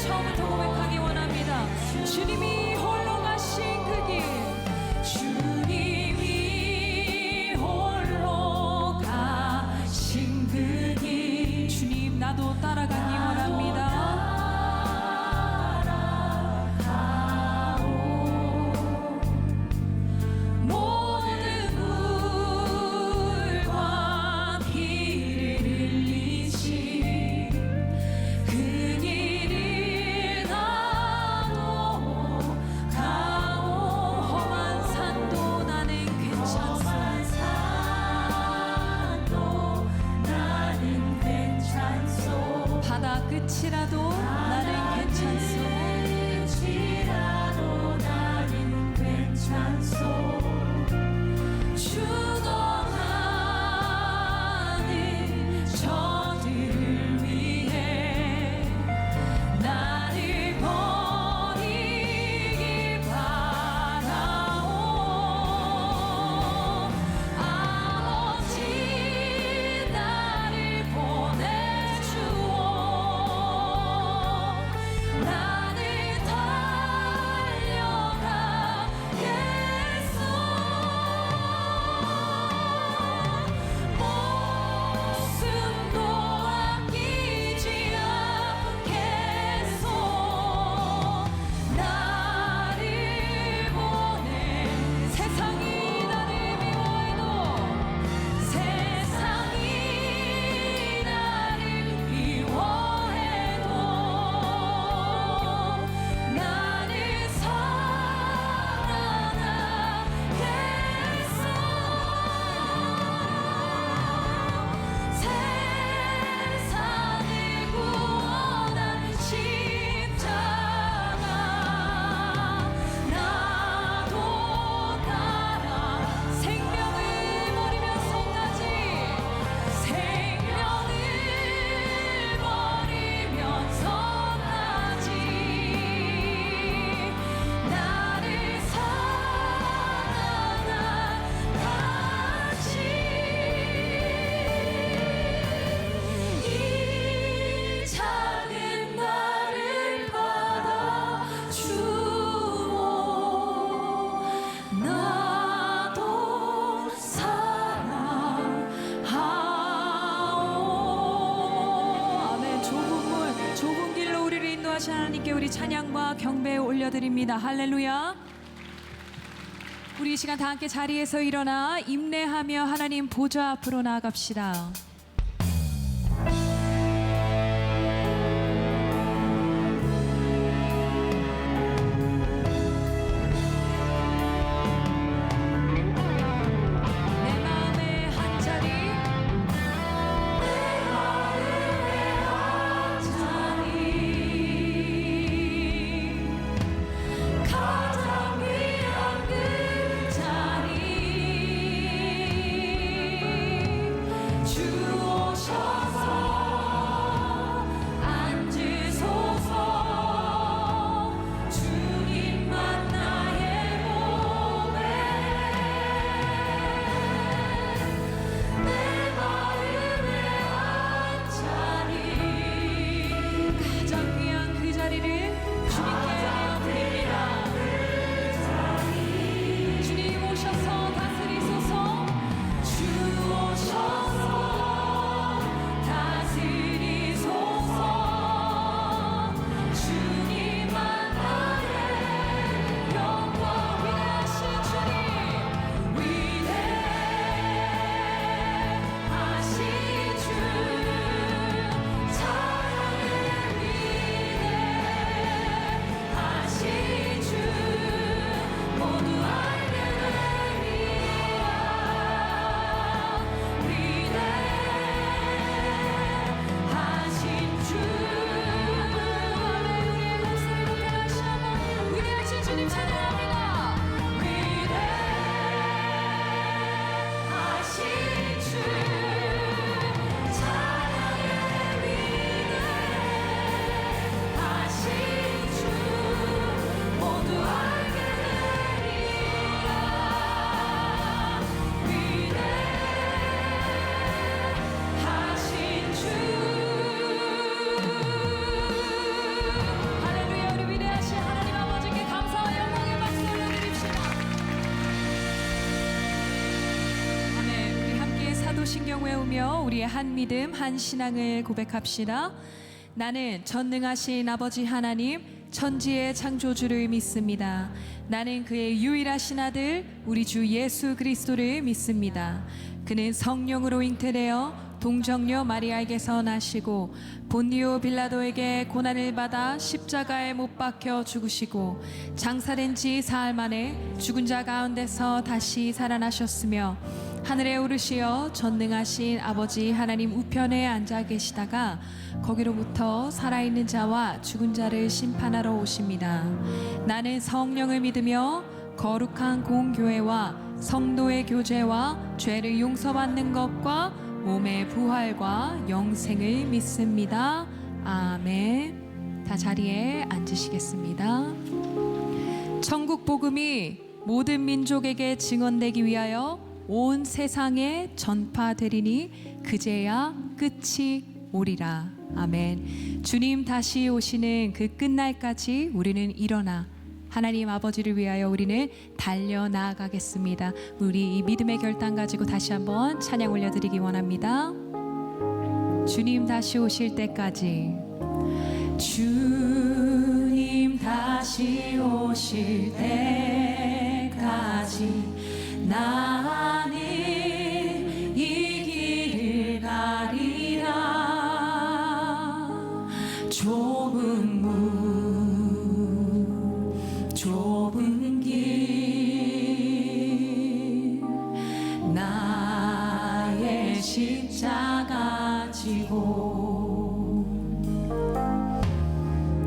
처음부터 고백하기 원합니다. 주님이 홀로 가신 그 길, 주님이 홀로 가신 그 길, 주님 나도 따라가기 원합니다. 끝이라도 나는 괜찮소. 끝이라도 나는 괜찮소. 죽어가는 저들 위해 나를 버리길 바라오. 아버지 나를 보내주오. 하나님께 우리 찬양과 경배 올려드립니다. 할렐루야. 우리 이 시간 다 함께 자리에서 일어나 인내하며 하나님 보좌 앞으로 나아갑시다. 주 믿으며 우리의 한 믿음, 한 신앙을 고백합시다. 나는 전능하신 아버지 하나님, 천지의 창조주를 믿습니다. 나는 그의 유일하신 아들, 우리 주 예수 그리스도를 믿습니다. 그는 성령으로 잉태되어 동정녀 마리아에게서 나시고 본디오 빌라도에게 고난을 받아 십자가에 못 박혀 죽으시고 장사된 지 사흘 만에 죽은 자 가운데서 다시 살아나셨으며 하늘에 오르시어 전능하신 아버지 하나님 우편에 앉아 계시다가 거기로부터 살아있는 자와 죽은 자를 심판하러 오십니다. 나는 성령을 믿으며 거룩한 공교회와 성도의 교제와 죄를 용서받는 것과 몸의 부활과 영생을 믿습니다. 아멘. 다 자리에 앉으시겠습니다. 천국 복음이 모든 민족에게 증언되기 위하여 온 세상에 전파되리니 그제야 끝이 오리라. 아멘. 주님 다시 오시는 그 끝날까지 우리는 일어나 하나님 아버지를 위하여 우리는 달려나가겠습니다. 우리 이 믿음의 결단 가지고 다시 한번 찬양 올려드리기 원합니다. 주님 다시 오실 때까지, 주님 다시 오실 때까지 나는 이 길을 가리라. 좁은 문 좁은 길 나의 십자가 지고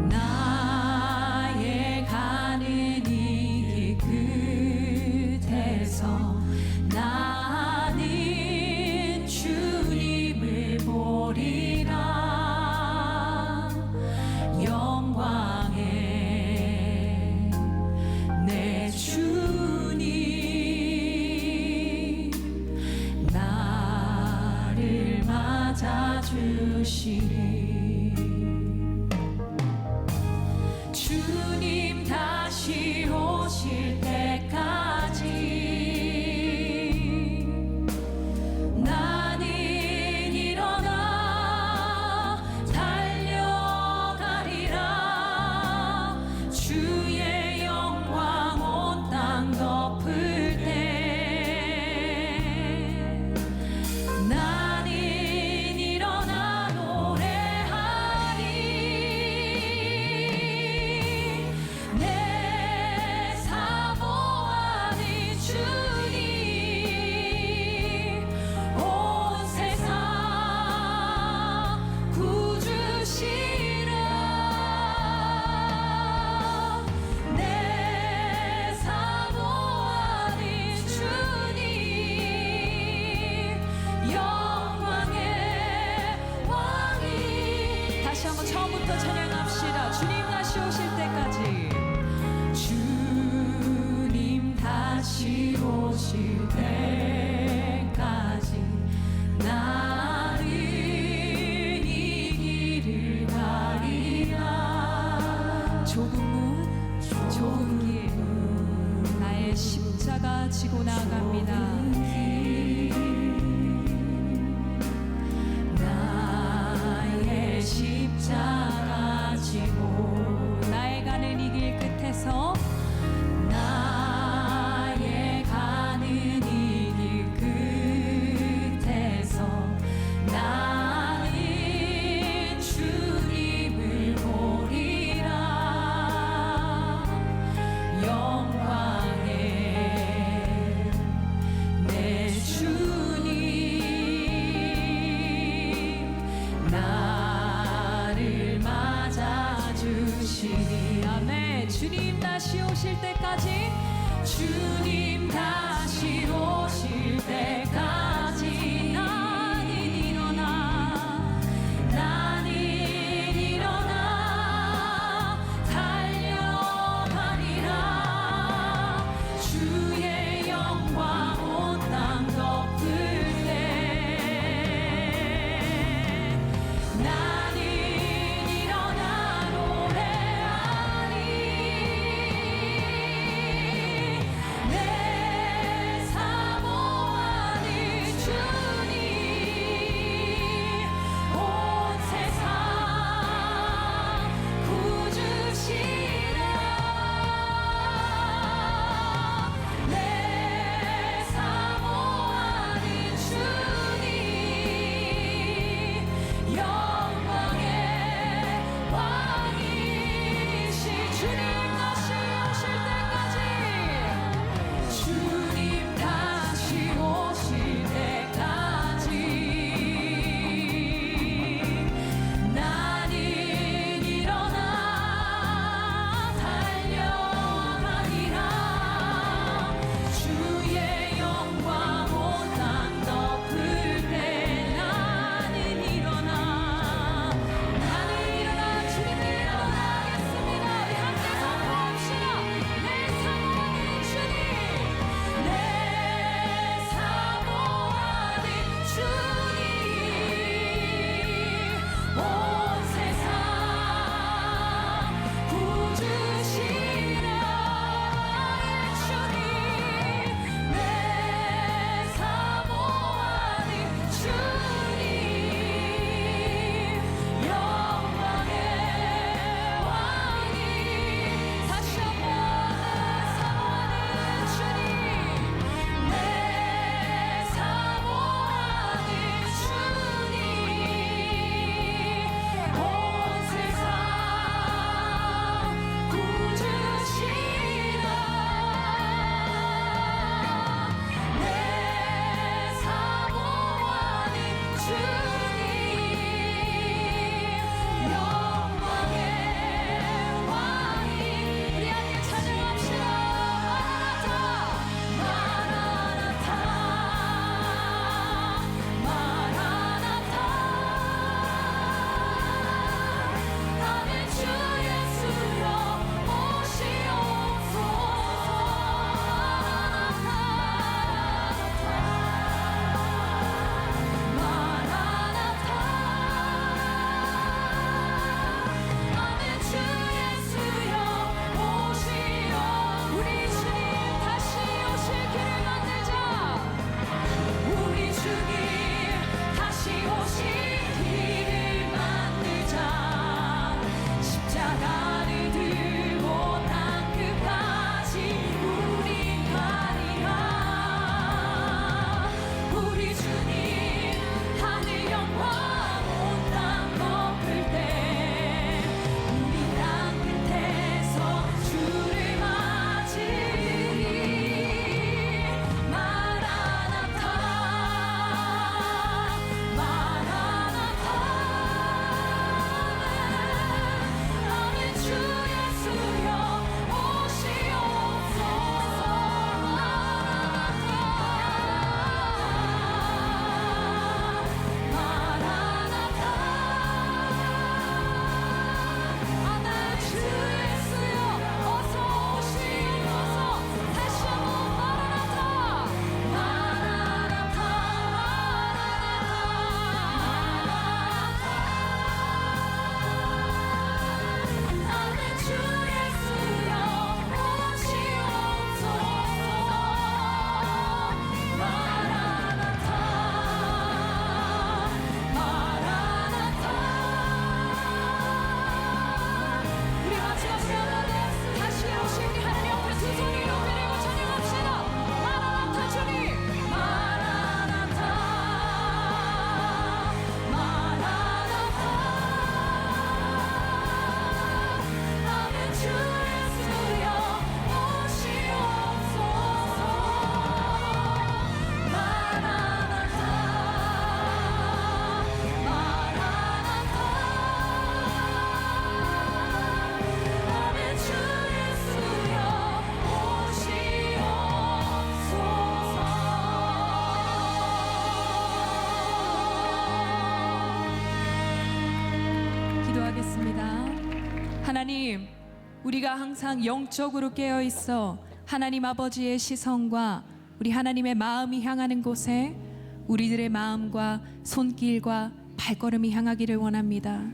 나의 가는 이 길 끝에서 나는 주님을 보리라. 영광의 내 주님 나를 맞아주시니 주님 다시 오실 때까지 나는 일어나 달려가리라. 주의 영광 온 땅 덮을 때 나는 일어나 노래하리. 내 사모하는 주님 온 세상 구주시라. 내 사모하는 주님 영광의 왕이. 다시 한번 처음부터 찬양합시다. 주님 다시 오실 때까지, 주님 다시 오실 때까지 나는 이 길을 가리라. 좁은 길 나의 십자가 지고 나아갑니다. 나의 십자가 지고 나의 가는 이 길 끝에서 나의 가는 이 길 끝에서 나는 주님을 보리라. 영광의 내 주님 나를 맞아주시니. 아멘. 주님 다시 오실 때까지, 주님 다시 오실 때까지 나는 일어나 달려가리라. 주의 영광 온 땅 덮을 때 나는 일어나 노래하리. 내 사모하는 주님 하나님, 우리가 항상 영적으로 깨어 있어 하나님 아버지의 시선과 우리 하나님의 마음이 향하는 곳에 우리들의 마음과 손길과 발걸음이 향하기를 원합니다.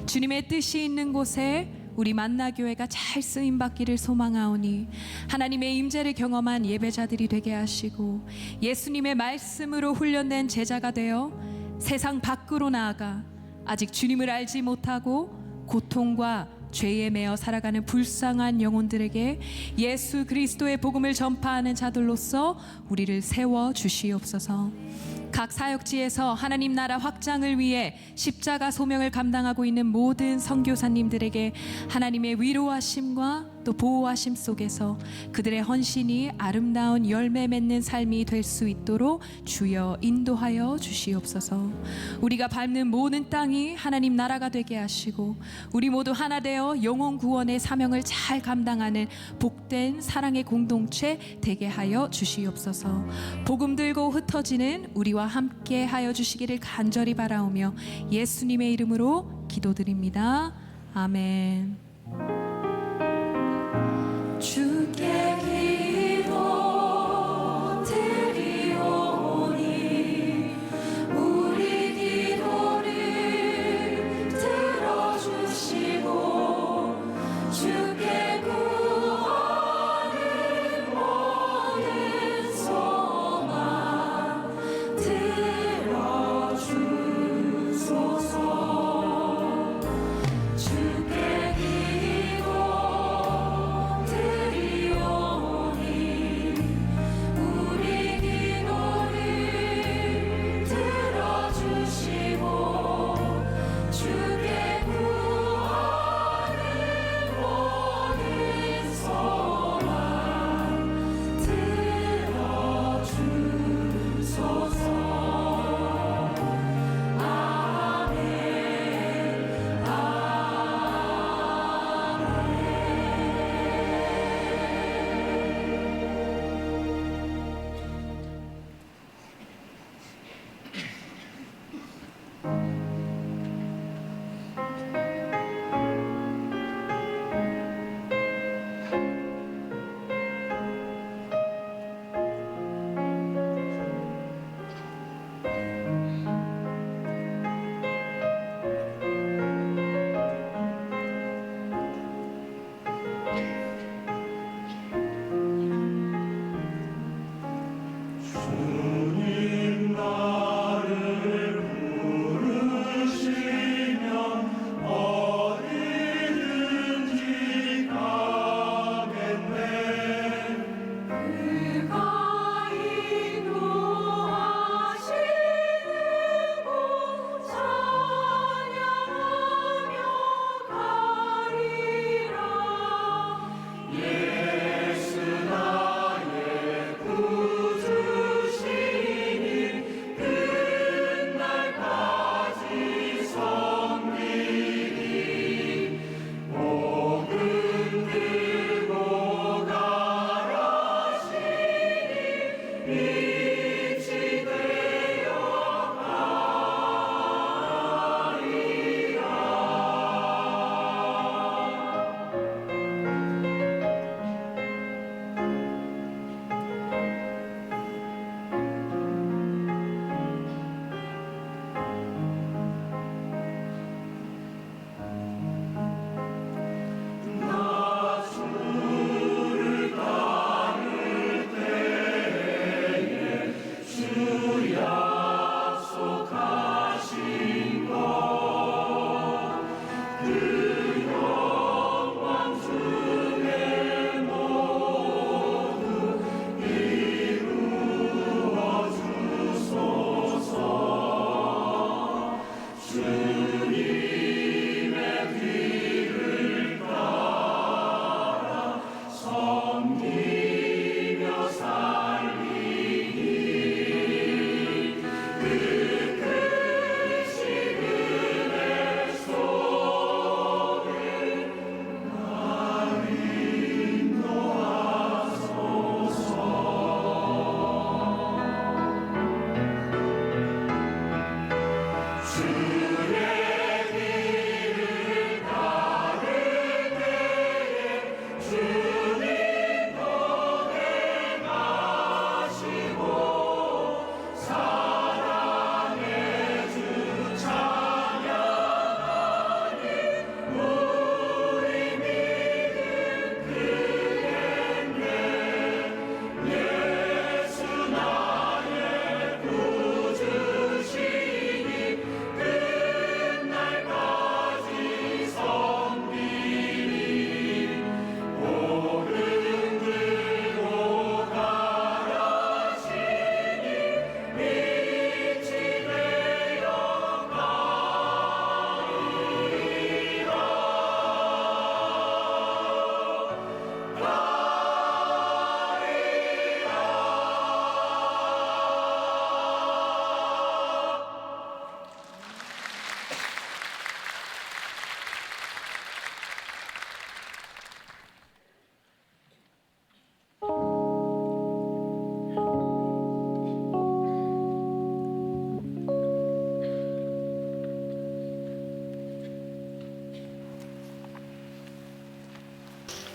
주님의 뜻이 있는 곳에 우리 만나교회가 잘 쓰임받기를 소망하오니 하나님의 임재를 경험한 예배자들이 되게 하시고 예수님의 말씀으로 훈련된 제자가 되어 세상 밖으로 나아가 아직 주님을 알지 못하고 고통과 죄에 매여 살아가는 불쌍한 영혼들에게 예수 그리스도의 복음을 전파하는 자들로서 우리를 세워 주시옵소서. 각 사역지에서 하나님 나라 확장을 위해 십자가 소명을 감당하고 있는 모든 선교사님들에게 하나님의 위로하심과 또 보호하심 속에서 그들의 헌신이 아름다운 열매 맺는 삶이 될 수 있도록 주여 인도하여 주시옵소서. 우리가 밟는 모든 땅이 하나님 나라가 되게 하시고 우리 모두 하나 되어 영혼 구원의 사명을 잘 감당하는 복된 사랑의 공동체 되게 하여 주시옵소서. 복음 들고 흩어지는 우리와 함께 하여 주시기를 간절히 바라오며 예수님의 이름으로 기도드립니다. 아멘. 주께 기도 드리오니 우리 기도를 들어주시고 주께 구하는 모든 소망 들어주소서. 주께 기도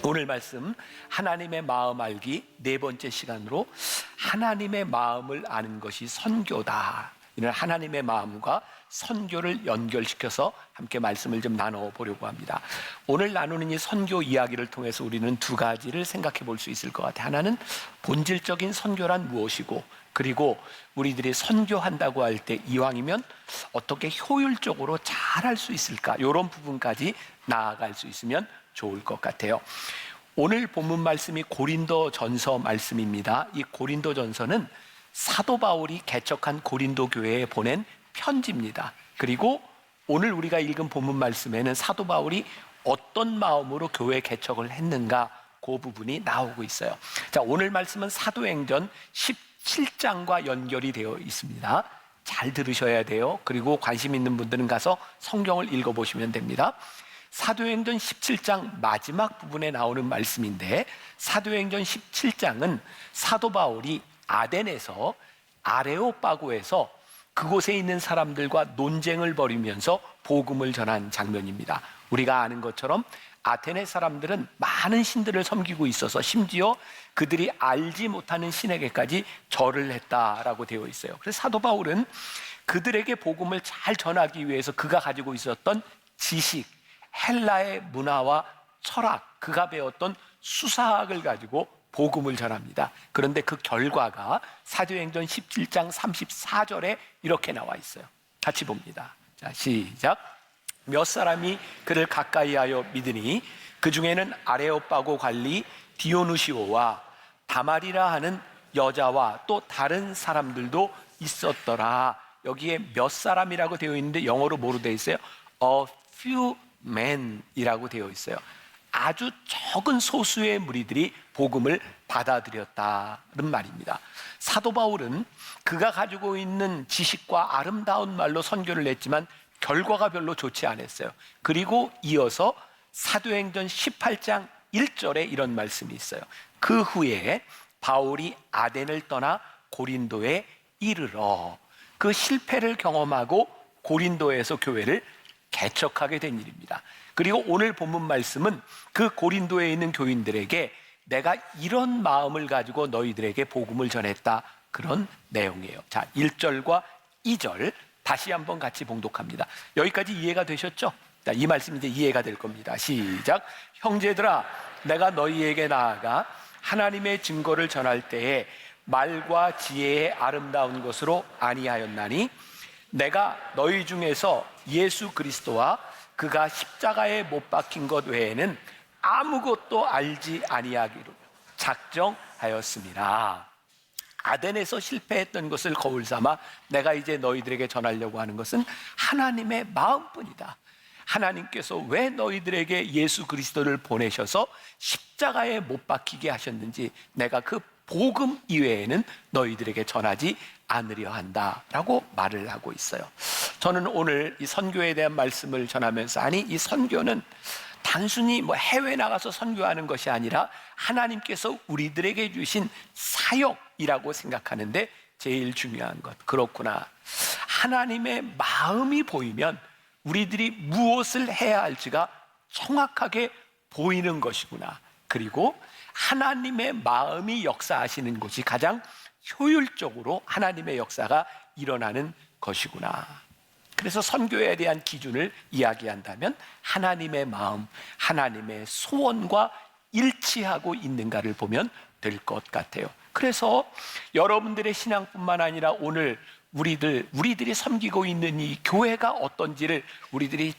오늘 말씀 하나님의 마음 알기 네 번째 시간으로 하나님의 마음을 아는 것이 선교다. 이런 하나님의 마음과 선교를 연결시켜서 함께 말씀을 좀 나눠보려고 합니다. 오늘 나누는 이 선교 이야기를 통해서 우리는 두 가지를 생각해 볼 수 있을 것 같아요. 하나는 본질적인 선교란 무엇이고, 그리고 우리들이 선교한다고 할 때 이왕이면 어떻게 효율적으로 잘할 수 있을까, 이런 부분까지 나아갈 수 있으면 좋을 것 같아요. 오늘 본문 말씀이 고린도 전서 말씀입니다. 이 고린도 전서는 사도 바울이 개척한 고린도 교회에 보낸 편지입니다. 그리고 오늘 우리가 읽은 본문 말씀에는 사도 바울이 어떤 마음으로 교회 개척을 했는가, 그 부분이 나오고 있어요. 자, 오늘 말씀은 사도행전 17장과 연결이 되어 있습니다. 잘 들으셔야 돼요. 그리고 관심 있는 분들은 가서 성경을 읽어보시면 됩니다. 사도행전 17장 마지막 부분에 나오는 말씀인데, 사도행전 17장은 사도 바울이 아덴에서 아레오파고에서 그곳에 있는 사람들과 논쟁을 벌이면서 복음을 전한 장면입니다. 우리가 아는 것처럼 아테네 사람들은 많은 신들을 섬기고 있어서 심지어 그들이 알지 못하는 신에게까지 절을 했다라고 되어 있어요. 그래서 사도 바울은 그들에게 복음을 잘 전하기 위해서 그가 가지고 있었던 지식, 헬라의 문화와 철학, 그가 배웠던 수사학을 가지고 복음을 전합니다. 그런데 그 결과가 사도행전 17장 34절에 이렇게 나와 있어요. 같이 봅니다. 자, 시작. 몇 사람이 그를 가까이하여 믿으니 그 중에는 아레오파고 관리 디오누시오와 다말이라 하는 여자와 또 다른 사람들도 있었더라. 여기에 몇 사람이라고 되어 있는데 영어로 뭐로 되어 있어요? A few men이라고 되어 있어요. 아주 적은 소수의 무리들이 복음을 받아들였다는 말입니다. 사도 바울은 그가 가지고 있는 지식과 아름다운 말로 선교를 했지만 결과가 별로 좋지 않았어요. 그리고 이어서 사도행전 18장 1절에 이런 말씀이 있어요. 그 후에 바울이 아덴을 떠나 고린도에 이르러 그 실패를 경험하고 고린도에서 교회를 개척하게 된 일입니다. 그리고 오늘 본문 말씀은 그 고린도에 있는 교인들에게 내가 이런 마음을 가지고 너희들에게 복음을 전했다, 그런 내용이에요. 자, 1절과 2절 다시 한번 같이 봉독합니다. 여기까지 이해가 되셨죠? 자, 이 말씀이 이제 이해가 될 겁니다. 시작. 형제들아, 내가 너희에게 나아가 하나님의 증거를 전할 때에 말과 지혜의 아름다운 것으로 아니하였나니 내가 너희 중에서 예수 그리스도와 그가 십자가에 못 박힌 것 외에는 아무것도 알지 아니하기로 작정하였습니다. 아덴에서 실패했던 것을 거울 삼아 내가 이제 너희들에게 전하려고 하는 것은 하나님의 마음뿐이다. 하나님께서 왜 너희들에게 예수 그리스도를 보내셔서 십자가에 못 박히게 하셨는지 내가 그 복음 이외에는 너희들에게 전하지 않으려 한다라고 말을 하고 있어요. 저는 오늘 이 선교에 대한 말씀을 전하면서, 아니, 이 선교는 단순히 해외 나가서 선교하는 것이 아니라 하나님께서 우리들에게 주신 사역이라고 생각하는데 제일 중요한 것, 그렇구나, 하나님의 마음이 보이면 우리들이 무엇을 해야 할지가 정확하게 보이는 것이구나. 그리고 하나님의 마음이 역사하시는 곳이 가장 효율적으로 하나님의 역사가 일어나는 것이구나. 그래서 선교에 대한 기준을 이야기한다면 하나님의 마음, 하나님의 소원과 일치하고 있는가를 보면 될 것 같아요. 그래서 여러분들의 신앙뿐만 아니라 오늘 우리들이 섬기고 있는 이 교회가 어떤지를 우리들이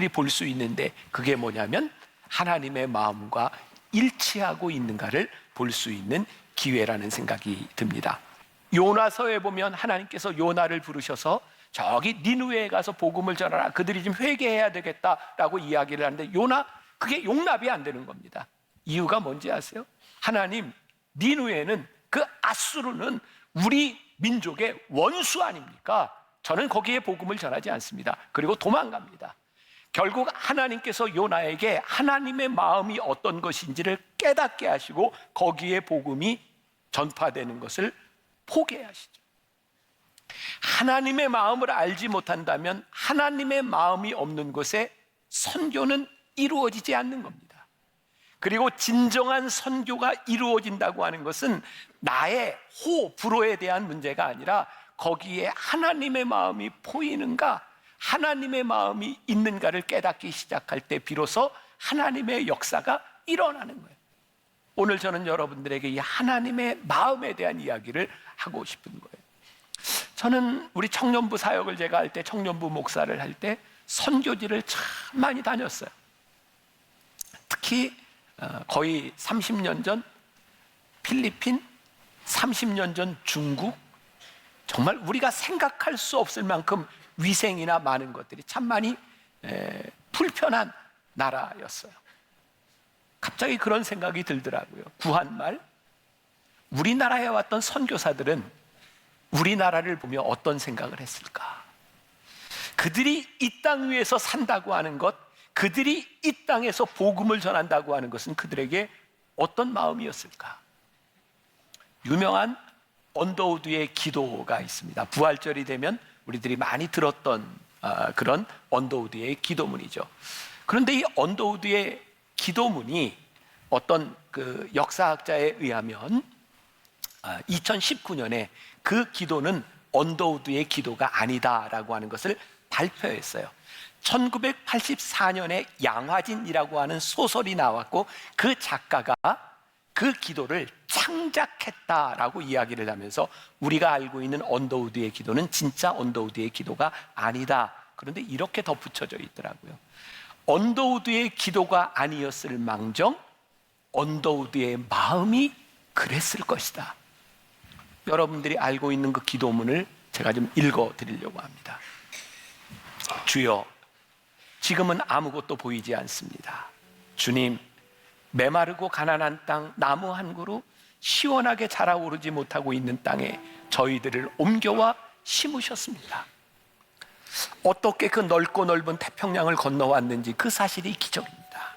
볼 수 있는데, 그게 뭐냐면 하나님의 마음과 일치하고 있는가를 볼 수 있는 기회라는 생각이 듭니다. 요나서에 보면 하나님께서 요나를 부르셔서 저기 니느웨에 가서 복음을 전하라, 그들이 좀 회개해야 되겠다라고 이야기를 하는데 요나, 그게 용납이 안 되는 겁니다. 이유가 뭔지 아세요? 하나님, 니느웨는, 그 아수르는 우리 민족의 원수 아닙니까? 저는 거기에 복음을 전하지 않습니다. 그리고 도망갑니다. 결국 하나님께서 요나에게 하나님의 마음이 어떤 것인지를 깨닫게 하시고 거기에 복음이 전파되는 것을 포기하시죠. 하나님의 마음을 알지 못한다면 하나님의 마음이 없는 곳에 선교는 이루어지지 않는 겁니다. 그리고 진정한 선교가 이루어진다고 하는 것은 나의 불호에 대한 문제가 아니라 거기에 하나님의 마음이 보이는가, 하나님의 마음이 있는가를 깨닫기 시작할 때 비로소 하나님의 역사가 일어나는 거예요. 오늘 저는 여러분들에게 이 하나님의 마음에 대한 이야기를 하고 싶은 거예요. 저는 우리 청년부 사역을 제가 할 때, 청년부 목사를 할 때 선교지를 참 많이 다녔어요. 특히 거의 30년 전 필리핀, 30년 전 중국, 정말 우리가 생각할 수 없을 만큼 위생이나 많은 것들이 참 많이 불편한 나라였어요. 갑자기 그런 생각이 들더라고요. 구한말, 우리나라에 왔던 선교사들은 우리나라를 보며 어떤 생각을 했을까? 그들이 이 땅 위에서 산다고 하는 것, 그들이 이 땅에서 복음을 전한다고 하는 것은 그들에게 어떤 마음이었을까? 유명한 언더우드의 기도가 있습니다. 부활절이 되면 우리들이 많이 들었던 그런 언더우드의 기도문이죠. 그런데 이 언더우드의 기도문이 어떤 그 역사학자에 의하면 2019년에 그 기도는 언더우드의 기도가 아니다라고 하는 것을 발표했어요. 1984년에 양화진이라고 하는 소설이 나왔고 그 작가가 그 기도를 창작했다라고 이야기를 하면서 우리가 알고 있는 언더우드의 기도는 진짜 언더우드의 기도가 아니다. 그런데 이렇게 덧붙여져 있더라고요. 언더우드의 기도가 아니었을 망정 언더우드의 마음이 그랬을 것이다. 여러분들이 알고 있는 그 기도문을 제가 좀 읽어 드리려고 합니다. 주여, 지금은 아무것도 보이지 않습니다. 주님, 메마르고 가난한 땅 나무 한 그루 시원하게 자라오르지 못하고 있는 땅에 저희들을 옮겨와 심으셨습니다. 어떻게 그 넓고 넓은 태평양을 건너왔는지 그 사실이 기적입니다.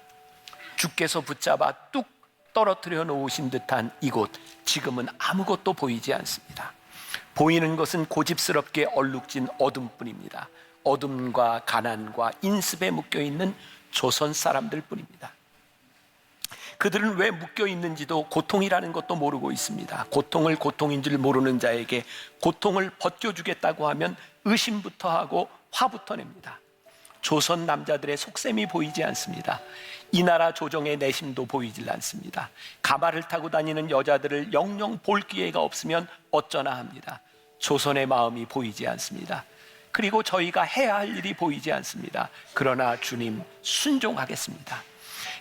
주께서 붙잡아 뚝 떨어뜨려 놓으신 듯한 이곳, 지금은 아무것도 보이지 않습니다. 보이는 것은 고집스럽게 얼룩진 어둠뿐입니다. 어둠과 가난과 인습에 묶여있는 조선 사람들 뿐입니다. 그들은 왜 묶여있는지도 고통이라는 것도 모르고 있습니다. 고통을 고통인 줄 모르는 자에게 고통을 벗겨주겠다고 하면 의심부터 하고 화부터 냅니다. 조선 남자들의 속셈이 보이지 않습니다. 이 나라 조정의 내심도 보이질 않습니다. 가마를 타고 다니는 여자들을 영영 볼 기회가 없으면 어쩌나 합니다. 조선의 마음이 보이지 않습니다. 그리고 저희가 해야 할 일이 보이지 않습니다. 그러나 주님, 순종하겠습니다.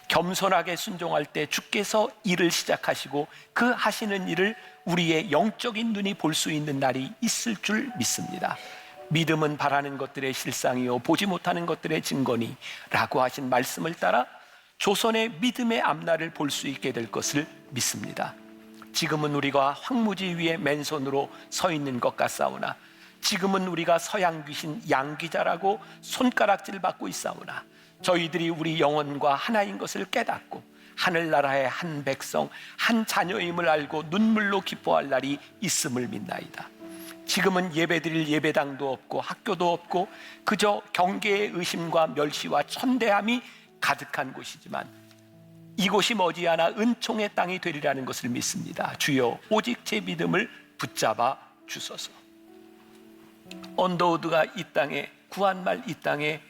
겸손하게 순종할 때 주께서 일을 시작하시고 그 하시는 일을 우리의 영적인 눈이 볼 수 있는 날이 있을 줄 믿습니다. 믿음은 바라는 것들의 실상이요 보지 못하는 것들의 증거니 라고 하신 말씀을 따라 조선의 믿음의 앞날을 볼 수 있게 될 것을 믿습니다. 지금은 우리가 황무지 위에 맨손으로 서 있는 것 같사오나 지금은 우리가 서양 귀신 양귀자라고 손가락질 받고 있사오나 저희들이 우리 영혼과 하나인 것을 깨닫고 하늘나라의 한 백성, 한 자녀임을 알고 눈물로 기뻐할 날이 있음을 믿나이다. 지금은 예배드릴 예배당도 없고 학교도 없고 그저 경계의 의심과 멸시와 천대함이 가득한 곳이지만 이곳이 머지않아 은총의 땅이 되리라는 것을 믿습니다. 주여, 오직 제 믿음을 붙잡아 주소서. 언더우드가 이 땅에, 구한말 이 땅에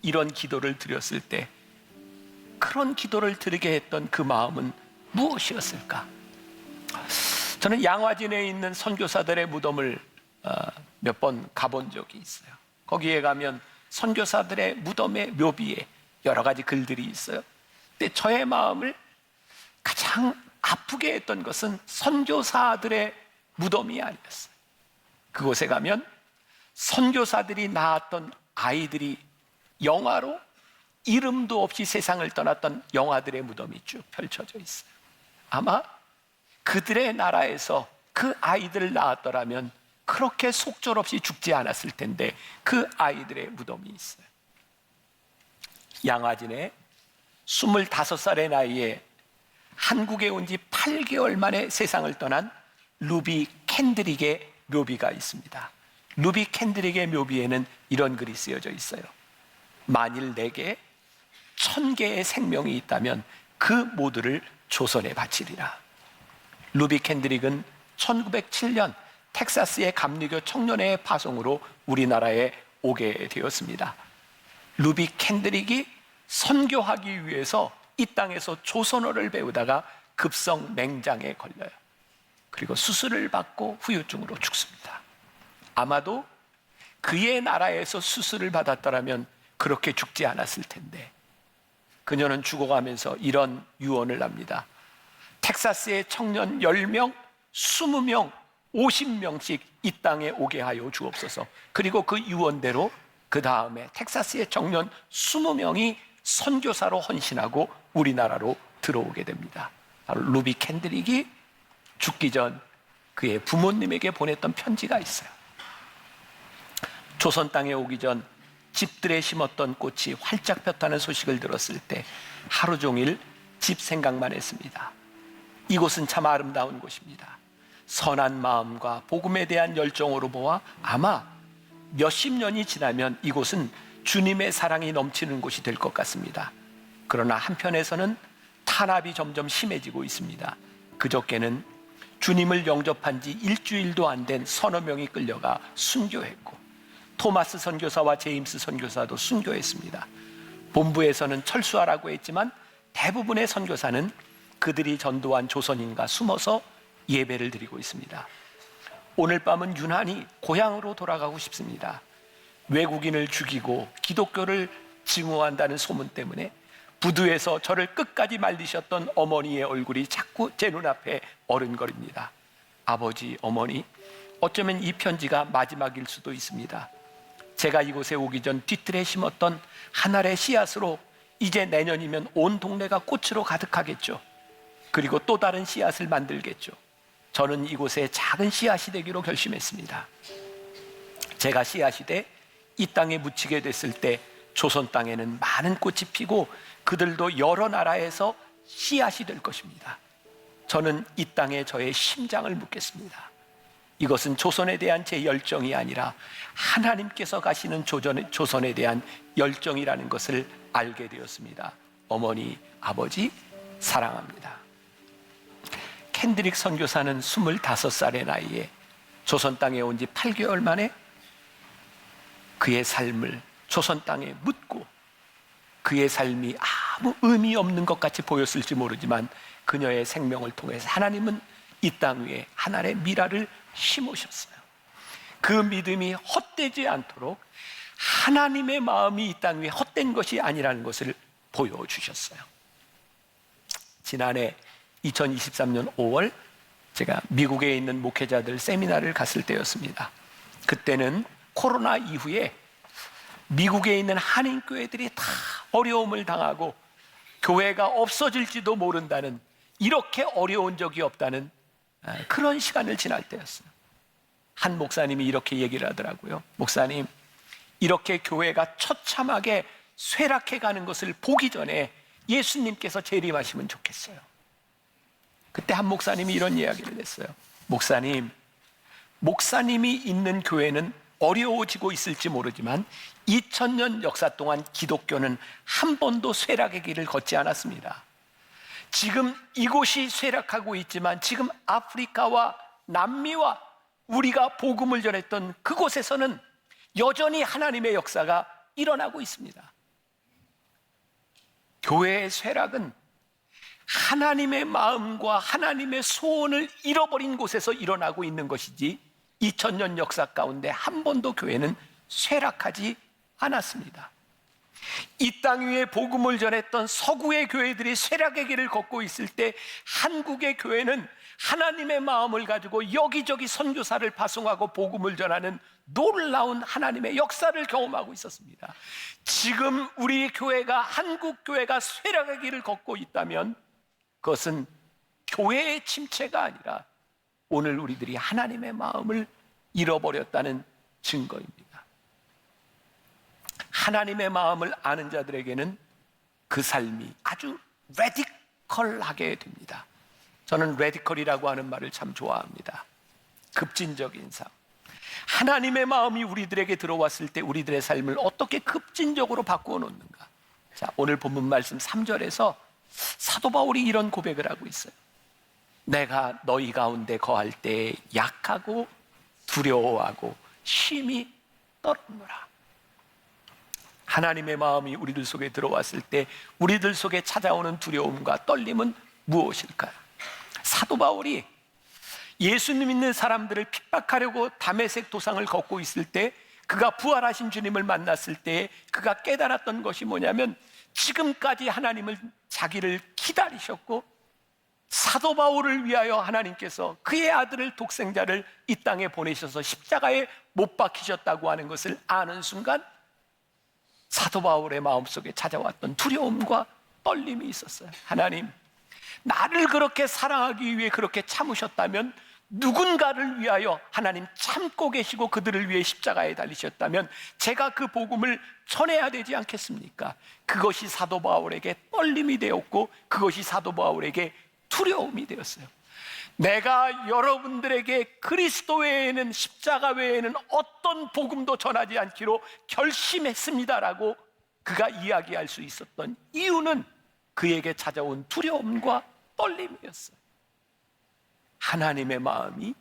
이런 기도를 드렸을 때 그런 기도를 드리게 했던 그 마음은 무엇이었을까? 저는 양화진에 있는 선교사들의 무덤을 몇 번 가본 적이 있어요. 거기에 가면 선교사들의 무덤의 묘비에 여러 가지 글들이 있어요. 근데 저의 마음을 가장 아프게 했던 것은 선교사들의 무덤이 아니었어요. 그곳에 가면 선교사들이 낳았던 아이들이 영화로 이름도 없이 세상을 떠났던 영아들의 무덤이 쭉 펼쳐져 있어요. 아마 그들의 나라에서 그 아이들을 낳았더라면 그렇게 속절없이 죽지 않았을 텐데 그 아이들의 무덤이 있어요. 양화진에 25살의 나이에 한국에 온 지 8개월 만에 세상을 떠난 루비 캔드릭의 묘비가 있습니다. 루비 캔드릭의 묘비에는 이런 글이 쓰여져 있어요. 만일 내게 1000개의 생명이 있다면 그 모두를 조선에 바치리라. 루비 캔드릭은 1907년 텍사스의 감리교 청년회의 파송으로 우리나라에 오게 되었습니다. 루비 캔드릭이 선교하기 위해서 이 땅에서 조선어를 배우다가 급성 맹장에 걸려요. 그리고 수술을 받고 후유증으로 죽습니다. 아마도 그의 나라에서 수술을 받았더라면 그렇게 죽지 않았을 텐데, 그녀는 죽어가면서 이런 유언을 합니다. 텍사스의 청년 10명, 20명, 50명씩 이 땅에 오게 하여 주옵소서. 그리고 그 유언대로 그 다음에 텍사스의 청년 20명이 선교사로 헌신하고 우리나라로 들어오게 됩니다. 바로 루비 캔드릭이 죽기 전 그의 부모님에게 보냈던 편지가 있어요. 조선 땅에 오기 전 집들에 심었던 꽃이 활짝 폈다는 소식을 들었을 때 하루 종일 집 생각만 했습니다. 이곳은 참 아름다운 곳입니다. 선한 마음과 복음에 대한 열정으로 보아 아마 몇십 년이 지나면 이곳은 주님의 사랑이 넘치는 곳이 될 것 같습니다. 그러나 한편에서는 탄압이 점점 심해지고 있습니다. 그저께는 주님을 영접한 지 일주일도 안 된 서너 명이 끌려가 순교했고, 토마스 선교사와 제임스 선교사도 순교했습니다. 본부에서는 철수하라고 했지만 대부분의 선교사는 그들이 전도한 조선인과 숨어서 예배를 드리고 있습니다. 오늘 밤은 유난히 고향으로 돌아가고 싶습니다. 외국인을 죽이고 기독교를 증오한다는 소문 때문에 부두에서 저를 끝까지 말리셨던 어머니의 얼굴이 자꾸 제 눈앞에 어른거립니다. 아버지, 어머니, 어쩌면 이 편지가 마지막일 수도 있습니다. 제가 이곳에 오기 전 뒤틀에 심었던 한 알의 씨앗으로 이제 내년이면 온 동네가 꽃으로 가득하겠죠. 그리고 또 다른 씨앗을 만들겠죠. 저는 이곳에 작은 씨앗이 되기로 결심했습니다. 제가 씨앗이 돼 이 땅에 묻히게 됐을 때 조선 땅에는 많은 꽃이 피고 그들도 여러 나라에서 씨앗이 될 것입니다. 저는 이 땅에 저의 심장을 묻겠습니다. 이것은 조선에 대한 제 열정이 아니라 하나님께서 가시는 조선에 대한 열정이라는 것을 알게 되었습니다. 어머니, 아버지, 사랑합니다. 캔드릭 선교사는 25살의 나이에 조선 땅에 온 지 8개월 만에 그의 삶을 조선 땅에 묻고, 그의 삶이 아무 의미 없는 것 같이 보였을지 모르지만 그녀의 생명을 통해서 하나님은 이 땅 위에 하나의 미라를 심으셨어요. 그 믿음이 헛되지 않도록 하나님의 마음이 이 땅 위에 헛된 것이 아니라는 것을 보여주셨어요. 지난해 2023년 5월 제가 미국에 있는 목회자들 세미나를 갔을 때였습니다. 그때는 코로나 이후에 미국에 있는 한인교회들이 다 어려움을 당하고 교회가 없어질지도 모른다는, 이렇게 어려운 적이 없다는 그런 시간을 지날 때였어요. 한 목사님이 이렇게 얘기를 하더라고요. 목사님, 이렇게 교회가 처참하게 쇠락해 가는 것을 보기 전에 예수님께서 재림하시면 좋겠어요. 그때 한 목사님이 이런 이야기를 했어요. 목사님이 있는 교회는 어려워지고 있을지 모르지만 2000년 역사 동안 기독교는 한 번도 쇠락의 길을 걷지 않았습니다. 지금 이곳이 쇠락하고 있지만 지금 아프리카와 남미와 우리가 복음을 전했던 그곳에서는 여전히 하나님의 역사가 일어나고 있습니다. 교회의 쇠락은 하나님의 마음과 하나님의 소원을 잃어버린 곳에서 일어나고 있는 것이지 2000년 역사 가운데 한 번도 교회는 쇠락하지 않았습니다. 이 땅 위에 복음을 전했던 서구의 교회들이 쇠락의 길을 걷고 있을 때 한국의 교회는 하나님의 마음을 가지고 여기저기 선교사를 파송하고 복음을 전하는 놀라운 하나님의 역사를 경험하고 있었습니다. 지금 우리 교회가, 한국 교회가 쇠락의 길을 걷고 있다면 그것은 교회의 침체가 아니라 오늘 우리들이 하나님의 마음을 잃어버렸다는 증거입니다. 하나님의 마음을 아는 자들에게는 그 삶이 아주 레디컬하게 됩니다. 저는 레디컬이라고 하는 말을 참 좋아합니다. 급진적인 삶. 하나님의 마음이 우리들에게 들어왔을 때 우리들의 삶을 어떻게 급진적으로 바꾸어 놓는가. 자, 오늘 본문 말씀 3절에서 사도 바울이 이런 고백을 하고 있어요. 내가 너희 가운데 거할 때 약하고 두려워하고 심히 떨었노라. 하나님의 마음이 우리들 속에 들어왔을 때 우리들 속에 찾아오는 두려움과 떨림은 무엇일까요? 사도 바울이 예수님 믿는 사람들을 핍박하려고 다메섹 도상을 걷고 있을 때, 그가 부활하신 주님을 만났을 때 그가 깨달았던 것이 뭐냐면, 지금까지 하나님을 자기를 기다리셨고 사도 바울을 위하여 하나님께서 그의 아들을 독생자를 이 땅에 보내셔서 십자가에 못 박히셨다고 하는 것을 아는 순간 사도 바울의 마음속에 찾아왔던 두려움과 떨림이 있었어요. 하나님, 나를 그렇게 사랑하기 위해 그렇게 참으셨다면, 누군가를 위하여 하나님 참고 계시고 그들을 위해 십자가에 달리셨다면 제가 그 복음을 전해야 되지 않겠습니까? 그것이 사도 바울에게 떨림이 되었고 그것이 사도 바울에게 두려움이 되었어요. 내가 여러분들에게 그리스도 외에는, 십자가 외에는 어떤 복음도 전하지 않기로 결심했습니다라고 그가 이야기할 수 있었던 이유는 그에게 찾아온 두려움과 떨림이었어요. 하나님의 마음이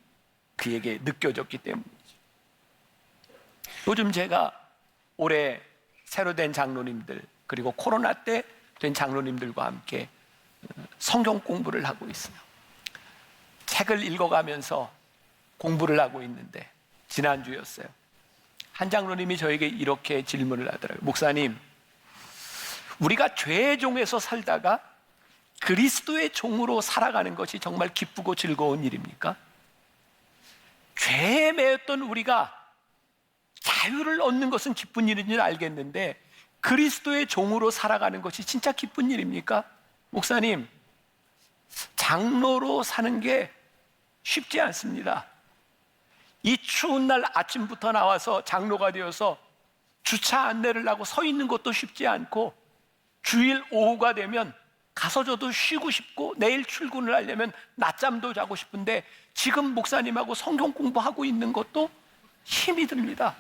그에게 느껴졌기 때문이죠. 요즘 제가 올해 새로 된 장로님들, 그리고 코로나 때 된 장로님들과 함께 성경 공부를 하고 있어요. 책을 읽어가면서 공부를 하고 있는데, 지난주였어요. 한 장로님이 저에게 이렇게 질문을 하더라고요. 목사님, 우리가 죄의 종에서 살다가 그리스도의 종으로 살아가는 것이 정말 기쁘고 즐거운 일입니까? 죄에 매였던 우리가 자유를 얻는 것은 기쁜 일인 줄 알겠는데 그리스도의 종으로 살아가는 것이 진짜 기쁜 일입니까? 목사님, 장로로 사는 게 쉽지 않습니다. 이 추운 날 아침부터 나와서 장로가 되어서 주차 안내를 하고 서 있는 것도 쉽지 않고, 주일 오후가 되면 가서 저도 쉬고 싶고 내일 출근을 하려면 낮잠도 자고 싶은데 지금 목사님하고 성경 공부하고 있는 것도 힘이 듭니다.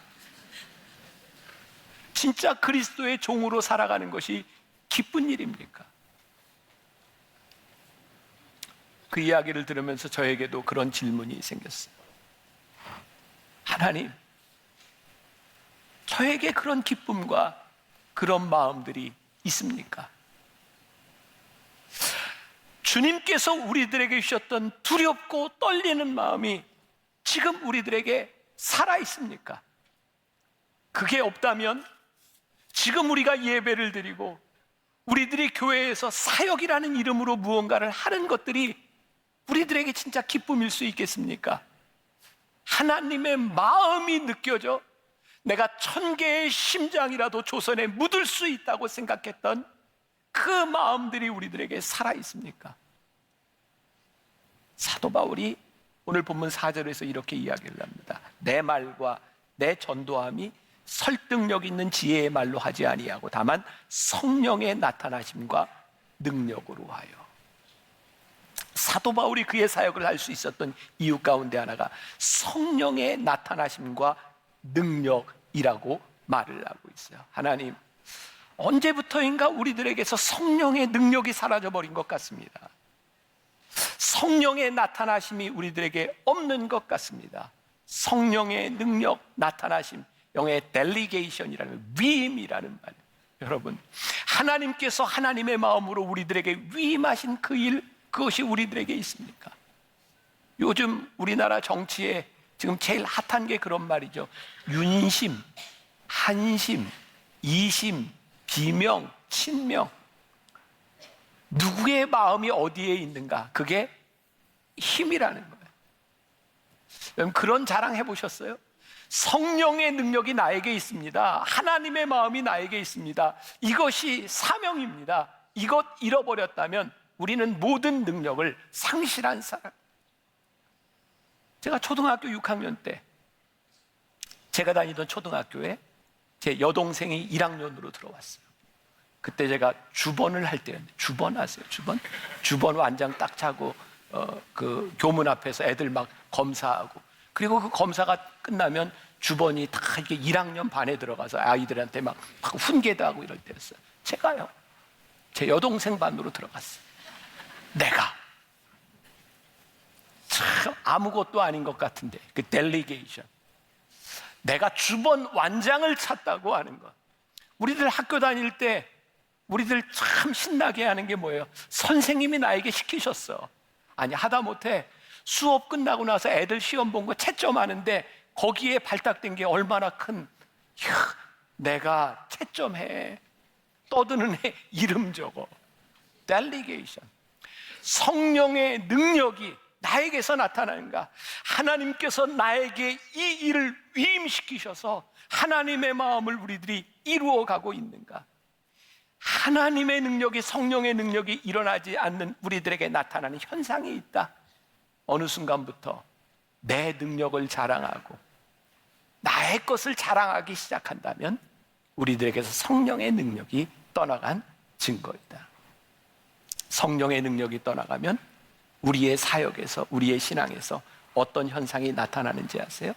진짜 그리스도의 종으로 살아가는 것이 기쁜 일입니까? 그 이야기를 들으면서 저에게도 그런 질문이 생겼어요. 하나님, 저에게 그런 기쁨과 그런 마음들이 있습니까? 주님께서 우리들에게 주셨던 두렵고 떨리는 마음이 지금 우리들에게 살아 있습니까? 그게 없다면 지금 우리가 예배를 드리고 우리들이 교회에서 사역이라는 이름으로 무언가를 하는 것들이 우리들에게 진짜 기쁨일 수 있겠습니까? 하나님의 마음이 느껴져 내가 1000개의 심장이라도 조선에 묻을 수 있다고 생각했던 그 마음들이 우리들에게 살아 있습니까? 사도 바울이 오늘 본문 4절에서 이렇게 이야기를 합니다. 내 말과 내 전도함이 설득력 있는 지혜의 말로 하지 아니하고 다만 성령의 나타나심과 능력으로 하여. 사도 바울이 그의 사역을 할 수 있었던 이유 가운데 하나가 성령의 나타나심과 능력이라고 말을 하고 있어요. 하나님, 언제부터인가 우리들에게서 성령의 능력이 사라져버린 것 같습니다. 성령의 나타나심이 우리들에게 없는 것 같습니다. 성령의 능력, 나타나심, 영어의 델리게이션이라는, 위임이라는 말. 여러분, 하나님께서 하나님의 마음으로 우리들에게 위임하신 그 일, 그것이 우리들에게 있습니까? 요즘 우리나라 정치에 지금 제일 핫한 게 그런 말이죠. 윤심, 한심, 이심, 비명, 친명. 누구의 마음이 어디에 있는가? 그게 힘이라는 거예요. 여러분, 그런 자랑 해보셨어요? 성령의 능력이 나에게 있습니다. 하나님의 마음이 나에게 있습니다. 이것이 사명입니다. 이것 잃어버렸다면 우리는 모든 능력을 상실한 사람. 제가 초등학교 6학년 때 제가 다니던 초등학교에 제 여동생이 1학년으로 들어왔어요. 그때 제가 주번을 할 때였는데, 주번 아세요? 주번 완장 딱 차고 그 교문 앞에서 애들 막 검사하고, 그리고 그 검사가 끝나면 주번이 다 이렇게 1학년 반에 들어가서 아이들한테 막 훈계도 하고 이럴 때였어요. 제가요, 제 여동생 반으로 들어갔어요. 내가 참 아무것도 아닌 것 같은데 그 델리게이션, 내가 주번 완장을 찼다고 하는 것. 우리들 학교 다닐 때 우리들 참 신나게 하는 게 뭐예요? 선생님이 나에게 시키셨어. 아니, 하다못해 수업 끝나고 나서 애들 시험 본 거 채점하는데 거기에 발탁된 게 얼마나 큰, 이야, 내가 채점해, 떠드는 애 이름 적어. 델리게이션. 성령의 능력이 나에게서 나타나는가? 하나님께서 나에게 이 일을 위임시키셔서 하나님의 마음을 우리들이 이루어가고 있는가? 하나님의 능력이, 성령의 능력이 일어나지 않는 우리들에게 나타나는 현상이 있다. 어느 순간부터 내 능력을 자랑하고 나의 것을 자랑하기 시작한다면 우리들에게서 성령의 능력이 떠나간 증거이다. 성령의 능력이 떠나가면 우리의 사역에서, 우리의 신앙에서 어떤 현상이 나타나는지 아세요?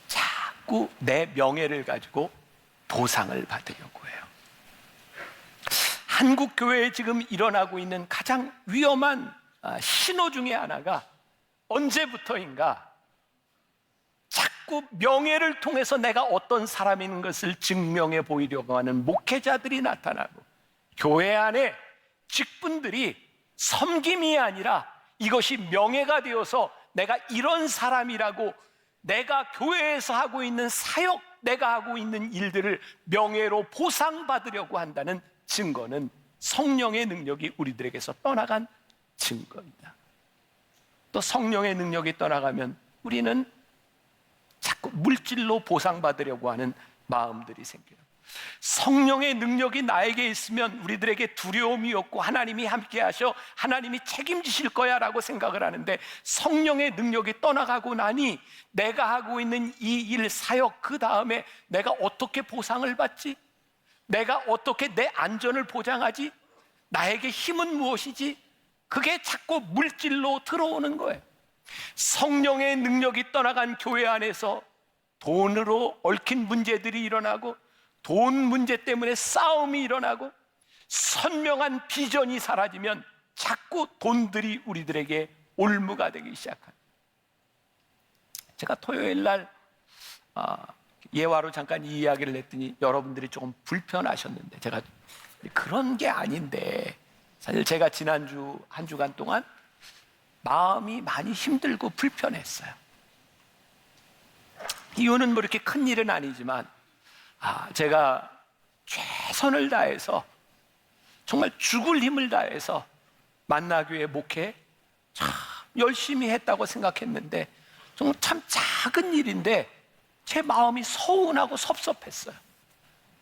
자꾸 내 명예를 가지고 보상을 받으려고 해요. 한국 교회에 지금 일어나고 있는 가장 위험한 신호 중에 하나가 언제부터인가 자꾸 명예를 통해서 내가 어떤 사람인 것을 증명해 보이려고 하는 목회자들이 나타나고, 교회 안에 직분들이 섬김이 아니라 이것이 명예가 되어서 내가 이런 사람이라고, 내가 교회에서 하고 있는 사역, 내가 하고 있는 일들을 명예로 보상받으려고 한다는 증거는 성령의 능력이 우리들에게서 떠나간 증거이다. 또 성령의 능력이 떠나가면 우리는 자꾸 물질로 보상받으려고 하는 마음들이 생겨요. 성령의 능력이 나에게 있으면 우리들에게 두려움이 없고 하나님이 함께 하셔, 하나님이 책임지실 거야 라고 생각을 하는데, 성령의 능력이 떠나가고 나니 내가 하고 있는 이 일, 사역, 그 다음에 내가 어떻게 보상을 받지? 내가 어떻게 내 안전을 보장하지? 나에게 힘은 무엇이지? 그게 자꾸 물질로 들어오는 거예요. 성령의 능력이 떠나간 교회 안에서 돈으로 얽힌 문제들이 일어나고, 돈 문제 때문에 싸움이 일어나고, 선명한 비전이 사라지면 자꾸 돈들이 우리들에게 올무가 되기 시작합니다. 제가 토요일 날 예화로 잠깐 이 이야기를 했더니 여러분들이 조금 불편하셨는데, 제가 그런 게 아닌데, 사실 제가 지난주 한 주간 동안 마음이 많이 힘들고 불편했어요. 이유는 뭐 이렇게 큰 일은 아니지만 제가 최선을 다해서, 정말 죽을 힘을 다해서 만나교회 목회 참 열심히 했다고 생각했는데, 정말 참 작은 일인데 제 마음이 서운하고 섭섭했어요.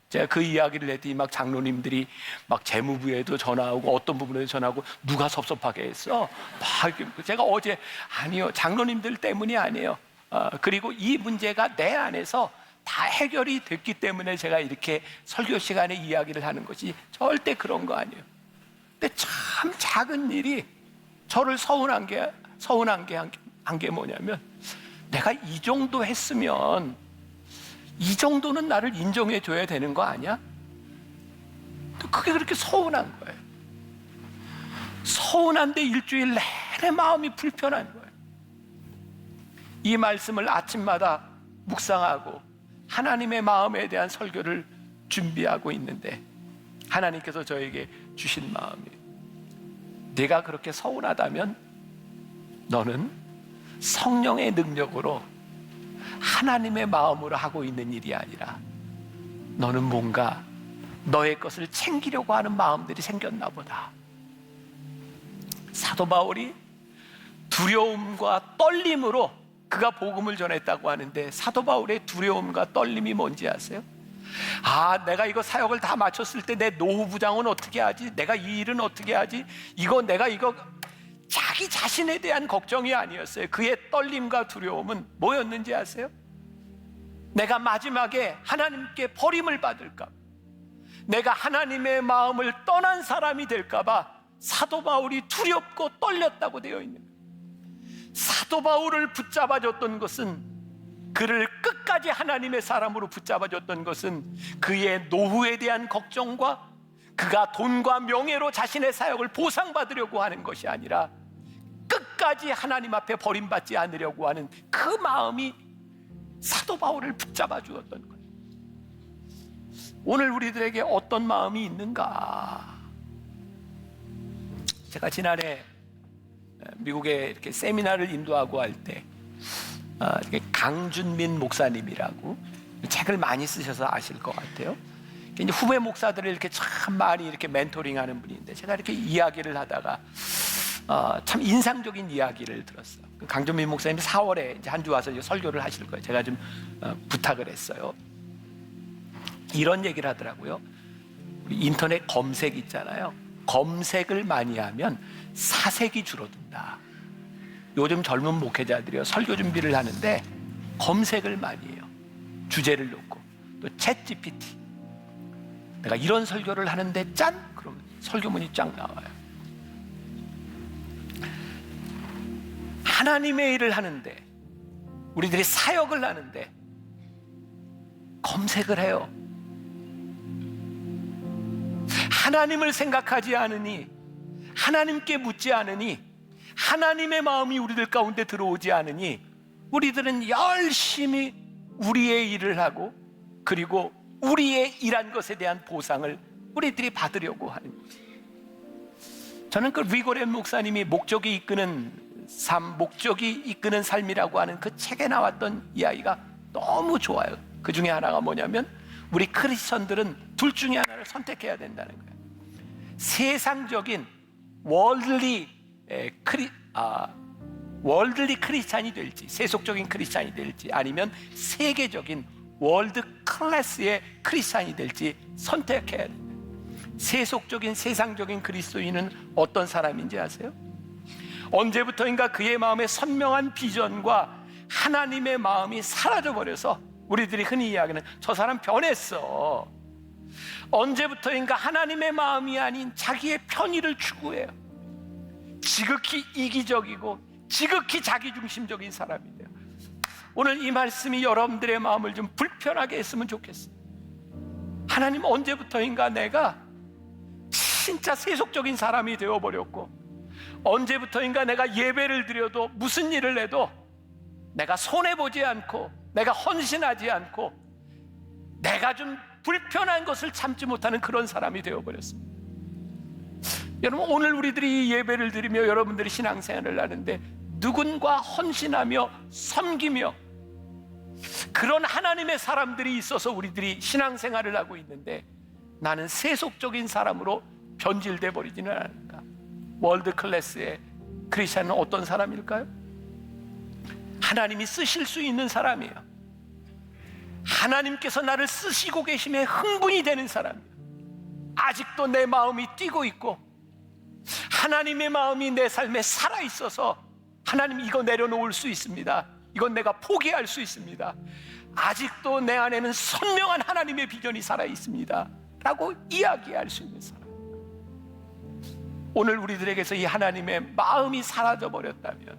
제가 그 이야기를 했더니 막 장로님들이 막 재무부에도 전화하고 어떤 부분에도 전화하고, 누가 섭섭하게 했어? 막 제가 어제, 아니요, 장로님들 때문이 아니에요. 그리고 이 문제가 내 안에서 다 해결이 됐기 때문에 제가 이렇게 설교 시간에 이야기를 하는 것이 절대 그런 거 아니에요. 근데 참 작은 일이 저를 서운한 게 뭐냐면, 내가 이 정도 했으면 이 정도는 나를 인정해 줘야 되는 거 아니야? 그게 그렇게 서운한 거예요. 서운한데 일주일 내내 마음이 불편한 거예요. 이 말씀을 아침마다 묵상하고 하나님의 마음에 대한 설교를 준비하고 있는데, 하나님께서 저에게 주신 마음이, 네가 그렇게 서운하다면 너는 성령의 능력으로 하나님의 마음으로 하고 있는 일이 아니라 너는 뭔가 너의 것을 챙기려고 하는 마음들이 생겼나 보다. 사도 바울이 두려움과 떨림으로 그가 복음을 전했다고 하는데, 사도 바울의 두려움과 떨림이 뭔지 아세요? 내가 이거 사역을 다 마쳤을 때 내 노후 부장은 어떻게 하지? 내가 이 일은 어떻게 하지? 내가 이거 자기 자신에 대한 걱정이 아니었어요. 그의 떨림과 두려움은 뭐였는지 아세요? 내가 마지막에 하나님께 버림을 받을까, 내가 하나님의 마음을 떠난 사람이 될까 봐 사도 바울이 두렵고 떨렸다고 되어 있는 거예요. 사도 바울을 붙잡아줬던 것은, 그를 끝까지 하나님의 사람으로 붙잡아줬던 것은 그의 노후에 대한 걱정과 그가 돈과 명예로 자신의 사역을 보상받으려고 하는 것이 아니라 끝까지 하나님 앞에 버림받지 않으려고 하는 그 마음이 사도 바울을 붙잡아 주었던 거예요. 오늘 우리들에게 어떤 마음이 있는가? 제가 지난해 미국에 이렇게 세미나를 인도하고 할 때 강준민 목사님이라고 책을 많이 쓰셔서 아실 것 같아요. 이제 후배 목사들을 이렇게 참 많이 이렇게 멘토링하는 분인데, 제가 이렇게 이야기를 하다가 참 인상적인 이야기를 들었어요. 강준민 목사님이 4월에 이제 한 주 와서 이제 설교를 하실 거예요. 제가 좀 부탁을 했어요. 이런 얘기를 하더라고요. 인터넷 검색 있잖아요. 검색을 많이 하면 사색이 줄어든다. 요즘 젊은 목회자들이요, 설교 준비를 하는데 검색을 많이 해요. 주제를 놓고. 또 챗 GPT. 내가 이런 설교를 하는데 짠! 그러면 설교문이 쫙 나와요. 하나님의 일을 하는데, 우리들이 사역을 하는데 검색을 해요. 하나님을 생각하지 않으니, 하나님께 묻지 않으니, 하나님의 마음이 우리들 가운데 들어오지 않으니 우리들은 열심히 우리의 일을 하고, 그리고 우리의 일한 것에 대한 보상을 우리들이 받으려고 하는 거죠. 저는 그 리고렌 목사님이 목적이 이끄는 삶, 목적이 이끄는 삶이라고 하는 그 책에 나왔던 이야기가 너무 좋아요. 그 중에 하나가 뭐냐면, 우리 크리스천들은 둘 중에 하나를 선택해야 된다는 거예요. 세상적인 월드리 크리스찬이 될지, 세속적인 크리스찬이 될지, 아니면 세계적인 월드 클래스의 크리스찬이 될지 선택해야 됩니다. 세속적인, 세상적인 그리스도인은 어떤 사람인지 아세요? 언제부터인가 그의 마음에 선명한 비전과 하나님의 마음이 사라져버려서 우리들이 흔히 이야기하는 저 사람 변했어. 언제부터인가 하나님의 마음이 아닌 자기의 편의를 추구해요. 지극히 이기적이고 지극히 자기중심적인 사람이 돼요. 오늘 이 말씀이 여러분들의 마음을 좀 불편하게 했으면 좋겠어요. 하나님, 언제부터인가 내가 진짜 세속적인 사람이 되어버렸고, 언제부터인가 내가 예배를 드려도 무슨 일을 해도 내가 손해보지 않고, 내가 헌신하지 않고, 내가 좀 불편한 것을 참지 못하는 그런 사람이 되어버렸습니다. 여러분, 오늘 우리들이 예배를 드리며 여러분들이 신앙생활을 하는데 누군가 헌신하며 섬기며 그런 하나님의 사람들이 있어서 우리들이 신앙생활을 하고 있는데, 나는 세속적인 사람으로 변질돼 버리지는 않을까? 월드 클래스의 크리스천은 어떤 사람일까요? 하나님이 쓰실 수 있는 사람이에요. 하나님께서 나를 쓰시고 계심에 흥분이 되는 사람이에요. 아직도 내 마음이 뛰고 있고, 하나님의 마음이 내 삶에 살아있어서 하나님, 이거 내려놓을 수 있습니다. 이건 내가 포기할 수 있습니다. 아직도 내 안에는 선명한 하나님의 비전이 살아있습니다 라고 이야기할 수 있는 사람. 오늘 우리들에게서 이 하나님의 마음이 사라져버렸다면,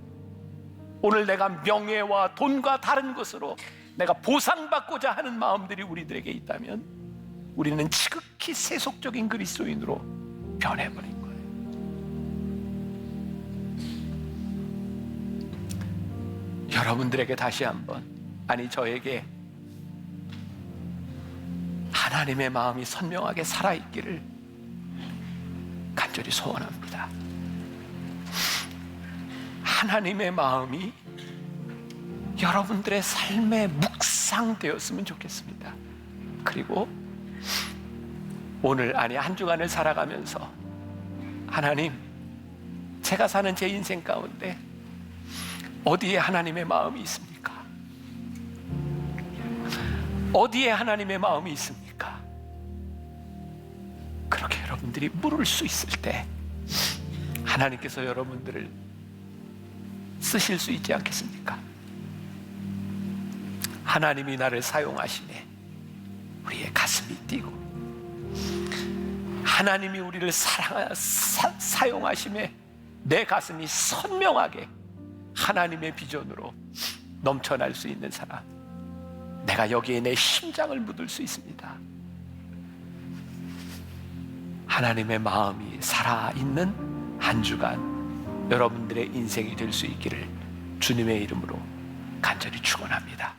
오늘 내가 명예와 돈과 다른 것으로 내가 보상받고자 하는 마음들이 우리들에게 있다면, 우리는 지극히 세속적인 그리스도인으로 변해버린 거예요. 여러분들에게 다시 한번, 아니 저에게 하나님의 마음이 선명하게 살아있기를 간절히 소원합니다. 하나님의 마음이 여러분들의 삶에 묵상되었으면 좋겠습니다. 그리고 오늘, 아니 한 주간을 살아가면서, 하나님, 제가 사는 제 인생 가운데 어디에 하나님의 마음이 있습니까? 어디에 하나님의 마음이 있습니까? 그렇게 여러분들이 물을 수 있을 때 하나님께서 여러분들을 쓰실 수 있지 않겠습니까? 하나님이 나를 사용하시네 우리의 가슴이 뛰고, 하나님이 우리를 사용하심에 내 가슴이 선명하게 하나님의 비전으로 넘쳐날 수 있는 사람, 내가 여기에 내 심장을 묻을 수 있습니다. 하나님의 마음이 살아있는 한 주간 여러분들의 인생이 될 수 있기를 주님의 이름으로 간절히 축원합니다.